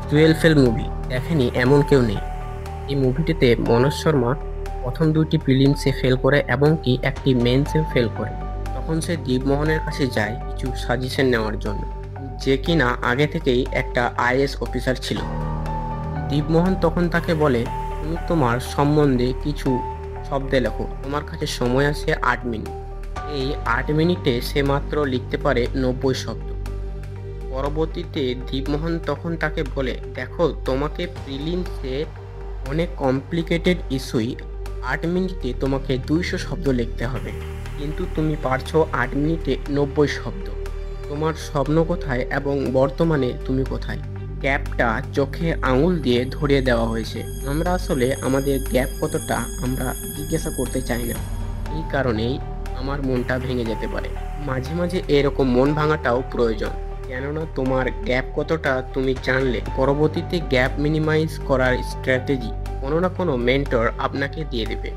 Twelve fail movie দেখেনি এমন কেউ নেই। এই মুভিটিতে মনোজ শর্মা প্রথম দুইটি প্রিলিমসে ফেল করে এবং কি একটি মেন্সে ফেল করে। তখন সে দীপমোহনের কাছে যায় কিছু সাজেশন নেওয়ার জন্য, যে কিনা আগে থেকেই একটা আইএএস অফিসার ছিল। দীপমোহন তখন তাকে বলে, তুমি তোমার সম্বন্ধে কিছু শব্দে লেখো, তোমার কাছে সময় আছে 8 মিনিট। এই 8 মিনিটে সে মাত্র লিখতে পারে 90 শব্দ। পরবর্তীতে দীপমোহন তখন তাকে বলে, দেখো তোমাকে প্রিলিমসে অনেক কমপ্লিকেটেড ইস্যুই 8 মিনিটে তোমাকে 200 শব্দ লিখতে হবে, কিন্তু তুমি পারছো 8 মিনিটে 90 শব্দ। তোমার স্বপ্ন কোথায় এবং বর্তমানে তুমি কোথায়? গ্যাপটা চোখে আঙুল দিয়ে ধরিয়ে দেওয়া হয়েছে। আমরা আসলে আমাদের গ্যাপ কতটা আমরা জিজ্ঞাসা করতে চাই না। এই কারণেই আমার মনটা ভেঙে যেতে পারে। মাঝে মাঝে এরকম মন ভাঙাটাও প্রয়োজন, কেননা তোমার গ্যাপ কতটা তুমি জানলে পরবর্তীতে গ্যাপ মিনিমাইজ করার স্ট্র্যাটেজি কোনো না কোনো মেন্টর আপনাকে দিয়ে দেবে।